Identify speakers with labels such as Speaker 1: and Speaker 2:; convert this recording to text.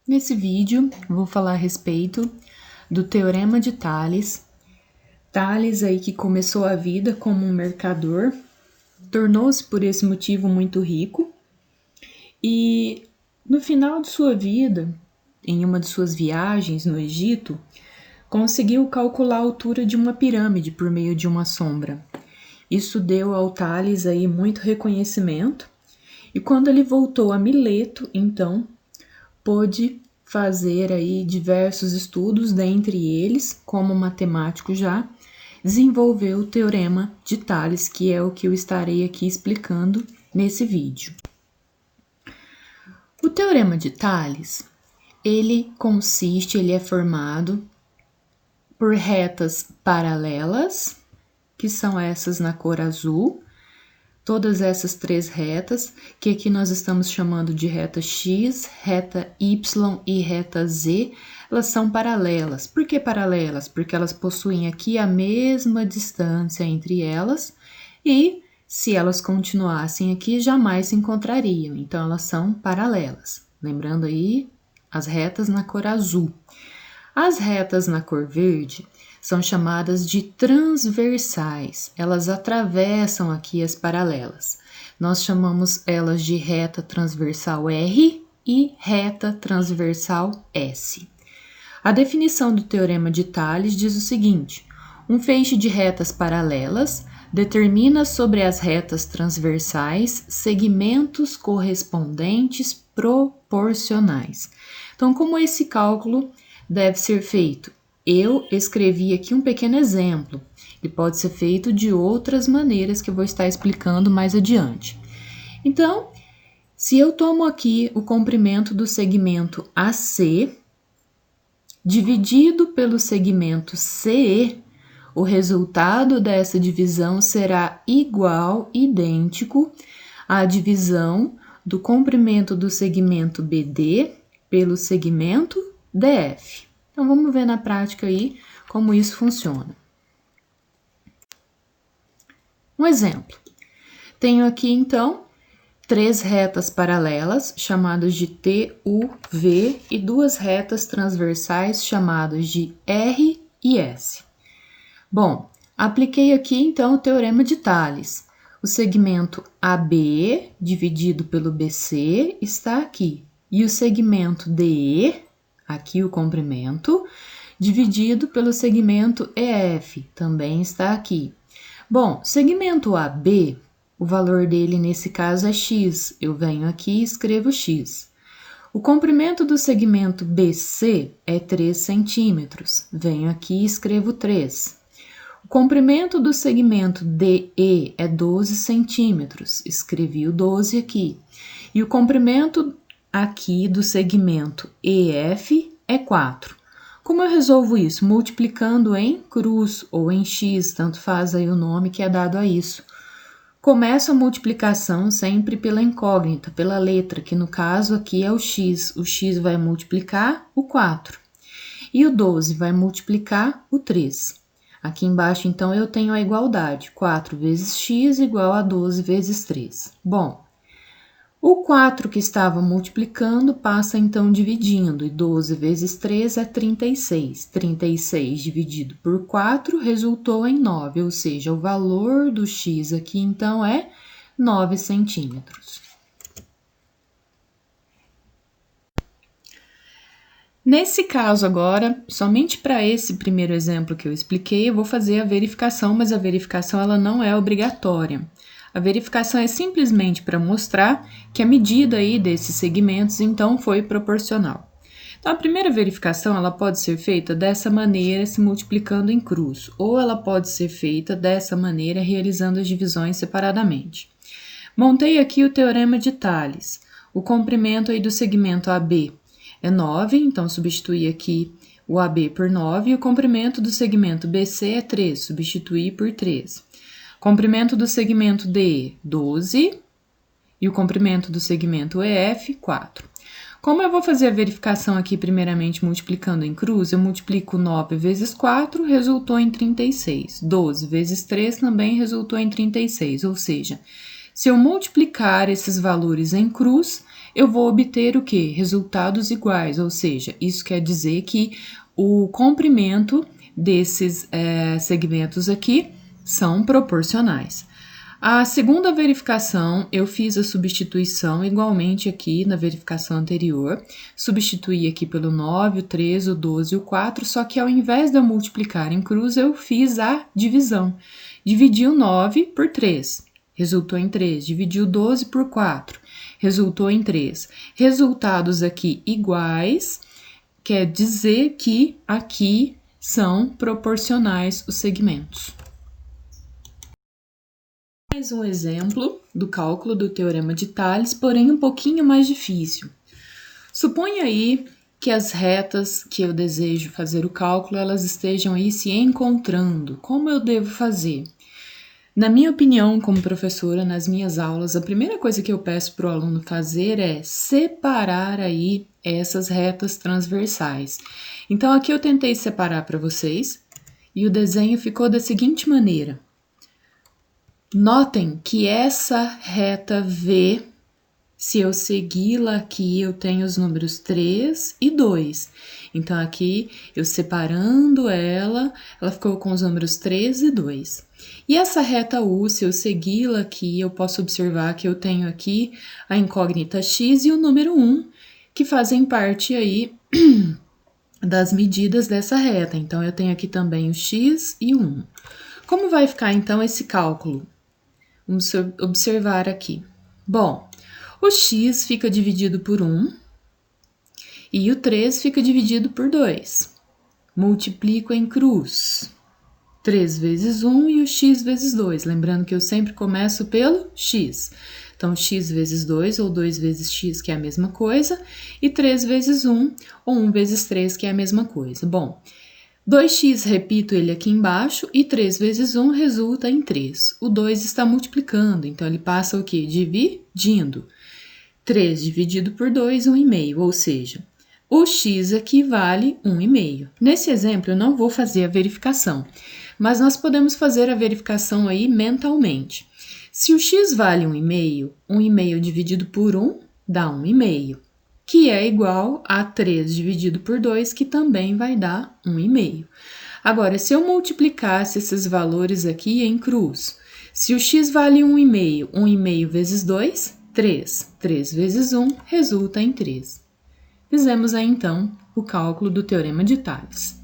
Speaker 1: Nesse vídeo, vou falar a respeito do Teorema de Tales. Tales aí que começou a vida como um mercador, tornou-se por esse motivo muito rico e no final de sua vida, em uma de suas viagens no Egito, conseguiu calcular a altura de uma pirâmide por meio de uma sombra. Isso deu ao Tales aí muito reconhecimento e quando ele voltou a Mileto, então, pôde fazer aí diversos estudos, dentre eles, como matemático já, desenvolveu o Teorema de Tales, que é o que eu estarei aqui explicando nesse vídeo. O Teorema de Tales, ele é formado por retas paralelas, que são essas na cor azul, todas essas três retas, que aqui nós estamos chamando de reta X, reta Y e reta Z, elas são paralelas. Por que paralelas? Porque elas possuem aqui a mesma distância entre elas e, se elas continuassem aqui, jamais se encontrariam. Então, elas são paralelas. Lembrando aí as retas na cor azul. As retas na cor verde são chamadas de transversais, elas atravessam aqui as paralelas. Nós chamamos elas de reta transversal R e reta transversal S. A definição do Teorema de Tales diz o seguinte: um feixe de retas paralelas determina sobre as retas transversais segmentos correspondentes proporcionais. Então, como esse cálculo deve ser feito? Eu escrevi aqui um pequeno exemplo. Ele pode ser feito de outras maneiras que eu vou estar explicando mais adiante. Então, se eu tomo aqui o comprimento do segmento AC, dividido pelo segmento CE, o resultado dessa divisão será idêntico à divisão do comprimento do segmento BD pelo segmento DF. Então, vamos ver na prática aí como isso funciona. Um exemplo. Tenho aqui, então, três retas paralelas, chamadas de T, U, V, e duas retas transversais, chamadas de R e S. Bom, apliquei aqui, então, o Teorema de Tales. O segmento AB, dividido pelo BC, está aqui. E o segmento DE, aqui o comprimento, dividido pelo segmento EF, também está aqui. Bom, segmento AB, o valor dele nesse caso é X, eu venho aqui e escrevo X. O comprimento do segmento BC é 3 centímetros, venho aqui e escrevo 3. O comprimento do segmento DE é 12 centímetros, escrevi o 12 aqui. E o comprimento aqui do segmento EF é 4. Como eu resolvo isso? Multiplicando em cruz ou em X, tanto faz aí o nome que é dado a isso. Começo a multiplicação sempre pela incógnita, pela letra, que no caso aqui é o X. O X vai multiplicar o 4. E o 12 vai multiplicar o 3. Aqui embaixo, então, eu tenho a igualdade. 4 vezes X igual a 12 vezes 3. Bom, o 4 que estava multiplicando passa então dividindo, e 12 vezes 3 é 36. 36 dividido por 4 resultou em 9, ou seja, o valor do x aqui então é 9 centímetros. Nesse caso agora, somente para esse primeiro exemplo que eu expliquei, eu vou fazer a verificação, mas a verificação ela não é obrigatória. A verificação é simplesmente para mostrar que a medida aí desses segmentos, então, foi proporcional. Então, a primeira verificação, ela pode ser feita dessa maneira, se multiplicando em cruz, ou ela pode ser feita dessa maneira, realizando as divisões separadamente. Montei aqui o Teorema de Tales. O comprimento aí do segmento AB é 9, então substituí aqui o AB por 9, e o comprimento do segmento BC é 3, substituí por 3. Comprimento do segmento DE, 12, e o comprimento do segmento EF, 4. Como eu vou fazer a verificação aqui primeiramente multiplicando em cruz, eu multiplico 9 vezes 4, resultou em 36. 12 vezes 3 também resultou em 36, ou seja, Se eu multiplicar esses valores em cruz, eu vou obter o quê? Resultados iguais, ou seja, isso quer dizer que o comprimento desses segmentos aqui são proporcionais. A segunda verificação, eu fiz a substituição igualmente aqui na verificação anterior. Substituí aqui pelo 9, o 13, o 12 e o 4, só que ao invés de eu multiplicar em cruz, eu fiz a divisão. Dividi o 9 por 3, resultou em 3. Dividi o 12 por 4, resultou em 3. Resultados aqui iguais, quer dizer que aqui são proporcionais os segmentos. Mais um exemplo do cálculo do teorema de Tales, porém um pouquinho mais difícil. Suponha aí que as retas que eu desejo fazer o cálculo, elas estejam aí se encontrando. Como eu devo fazer? Na minha opinião, como professora, nas minhas aulas, a primeira coisa que eu peço para o aluno fazer é separar aí essas retas transversais. Então, aqui eu tentei separar para vocês e o desenho ficou da seguinte maneira. Notem que essa reta V, se eu segui-la aqui, eu tenho os números 3 e 2. Então, aqui, eu separando ela ficou com os números 3 e 2. E essa reta U, se eu segui-la aqui, eu posso observar que eu tenho aqui a incógnita x e o número 1, que fazem parte aí das medidas dessa reta. Então, eu tenho aqui também o x e o 1. Como vai ficar, então, esse cálculo? Vamos observar aqui. Bom, o x fica dividido por 1 e o 3 fica dividido por 2. Multiplico em cruz. 3 vezes 1 e o x vezes 2. Lembrando que eu sempre começo pelo x. Então, x vezes 2 ou 2 vezes x, que é a mesma coisa, e 3 vezes 1 ou 1 vezes 3, que é a mesma coisa. Bom, 2x, repito ele aqui embaixo, e 3 vezes 1 resulta em 3. O 2 está multiplicando, então ele passa o quê? Dividindo. 3 dividido por 2, 1,5, ou seja, o x aqui vale 1,5. Nesse exemplo, eu não vou fazer a verificação, mas nós podemos fazer a verificação aí mentalmente. Se o x vale 1,5, 1,5 dividido por 1 dá 1,5. Que é igual a 3 dividido por 2, que também vai dar 1,5. Agora, se eu multiplicasse esses valores aqui em cruz, se o x vale 1,5, 1,5 vezes 2, 3. 3 vezes 1 resulta em 3. Fizemos aí, então, o cálculo do teorema de Tales.